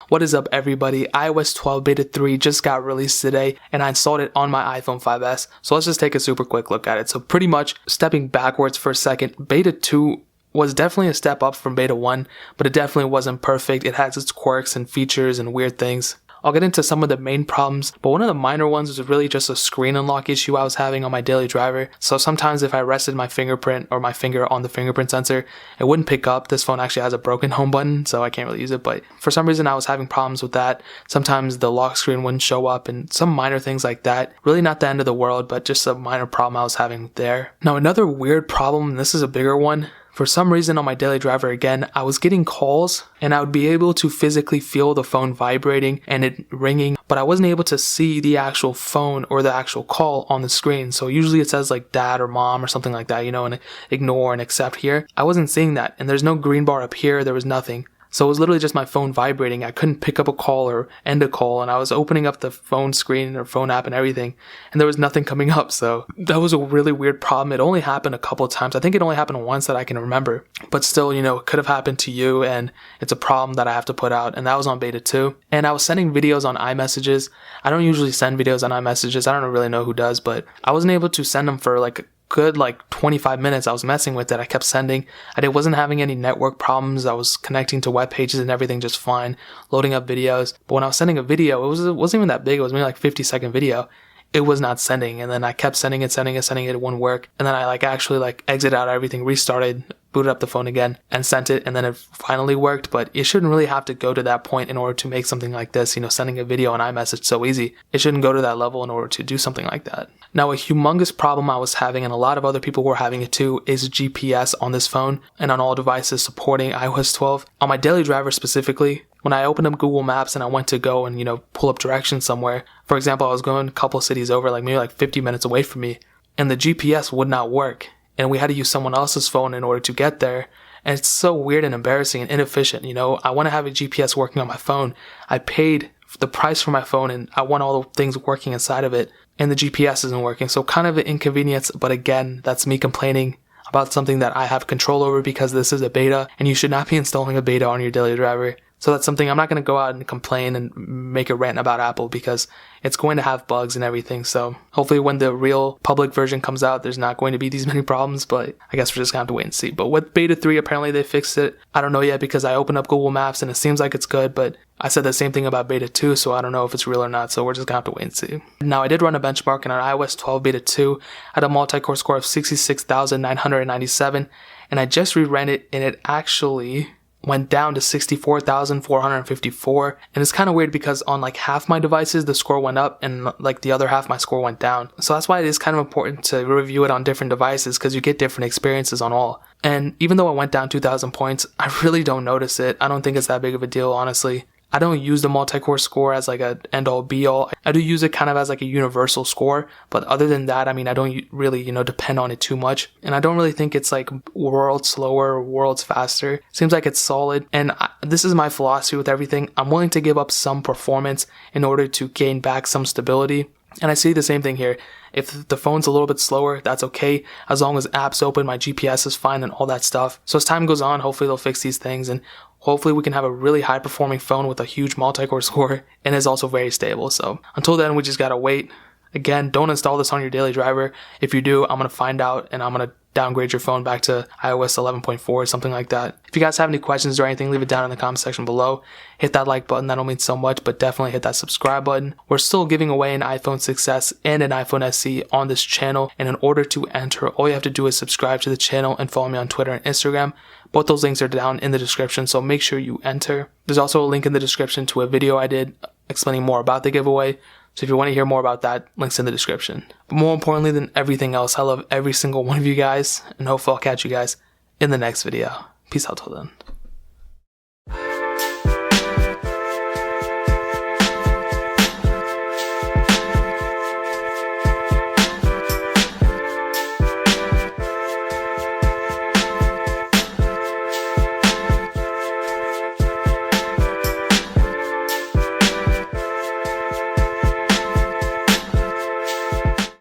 What is up everybody, iOS 12 Beta 3 just got released today and I installed it on my iPhone 5s. So let's just take a super quick look at it. So pretty much stepping backwards for a second, Beta 2 was definitely a step up from Beta 1, but it definitely wasn't perfect. It has its quirks and features and weird things. I'll get into some of the main problems, but one of the minor ones was really just a screen unlock issue I was having on my daily driver. So sometimes if I rested my fingerprint or my finger on the fingerprint sensor, it wouldn't pick up. This phone actually has a broken home button, so I can't really use it, but for some reason I was having problems with that. Sometimes the lock screen wouldn't show up and some minor things like that. Really not the end of the world, but just a minor problem I was having there. Now another weird problem, and this is a bigger one, for some reason on my daily driver again, I was getting calls and I would be able to physically feel the phone vibrating and it ringing, but I wasn't able to see the actual phone or the actual call on the screen. So usually it says like dad or mom or something like that, you know, and ignore and accept here. I wasn't seeing that, and there's no green bar up here, there was nothing. So it was literally just my phone vibrating. I couldn't pick up a call or end a call, and I was opening up the phone screen or phone app and everything, and there was nothing coming up. So that was a really weird problem. It only happened a couple of times. I think it only happened once that I can remember, but still, you know, it could have happened to you, and it's a problem that I have to put out, and that was on Beta 2. And I was sending videos on iMessages. I don't usually send videos on iMessages. I don't really know who does, but I wasn't able to send them for like good 25 minutes. I was messing with it. I kept sending. I wasn't having any network problems. I was connecting to web pages and everything just fine, loading up videos. But when I was sending a video, it wasn't even that big. It was maybe like 50-second video. It was not sending, and then I kept sending it. It wouldn't work. And then I actually exited out everything, restarted, booted up the phone again, and sent it, and then it finally worked. But you shouldn't really have to go to that point in order to make something like this. You know, sending a video on iMessage so easy. It shouldn't go to that level in order to do something like that. Now, a humongous problem I was having, and a lot of other people were having it too, is GPS on this phone and on all devices supporting iOS 12. On my daily driver specifically, when I opened up Google Maps and I went to go and, you know, pull up directions somewhere, for example, I was going a couple cities over, maybe 50 minutes away from me, and the GPS would not work. And we had to use someone else's phone in order to get there. And it's so weird and embarrassing and inefficient, you know. I want to have a GPS working on my phone. I paid the price for my phone and I want all the things working inside of it, and the GPS isn't working. So kind of an inconvenience, but again, that's me complaining about something that I have control over because this is a beta and you should not be installing a beta on your daily driver. So that's something I'm not going to go out and complain and make a rant about Apple because it's going to have bugs and everything. So hopefully when the real public version comes out, there's not going to be these many problems, but I guess we're just going to have to wait and see. But with Beta 3, apparently they fixed it. I don't know yet because I opened up Google Maps and it seems like it's good, but I said the same thing about Beta 2, so I don't know if it's real or not, so we're just going to have to wait and see. Now, I did run a benchmark and on iOS 12 Beta 2 had a multi-core score of 66,997, and I just reran it and it actually went down to 64,454, and it's kind of weird because on half my devices the score went up and the other half my score went down. So that's why it is kind of important to review it on different devices because you get different experiences on all. And even though it went down 2,000 points, I really don't notice it. I don't think it's that big of a deal, honestly. I don't use the multi-core score as a end-all be-all. I do use it kind of as a universal score, but other than that, I mean, I don't really, depend on it too much. And I don't really think it's worlds slower or worlds faster. Seems like it's solid, and this is my philosophy with everything. I'm willing to give up some performance in order to gain back some stability. And I see the same thing here. If the phone's a little bit slower, that's okay. As long as apps open, my GPS is fine and all that stuff. So as time goes on, hopefully they'll fix these things and hopefully we can have a really high performing phone with a huge multi-core score and is also very stable. So until then, we just gotta wait. Again, don't install this on your daily driver. If you do, I'm gonna find out and I'm gonna downgrade your phone back to iOS 11.4 or something like that. If you guys have any questions or anything, leave it down in the comment section below. Hit that like button, that'll mean so much, but definitely hit that subscribe button. We're still giving away an iPhone 6s and an iPhone SE on this channel, and in order to enter, all you have to do is subscribe to the channel and follow me on Twitter and Instagram. Both those links are down in the description, so make sure you enter. There's also a link in the description to a video I did explaining more about the giveaway. So if you want to hear more about that, links in the description. But more importantly than everything else, I love every single one of you guys, and hopefully I'll catch you guys in the next video. Peace out till then.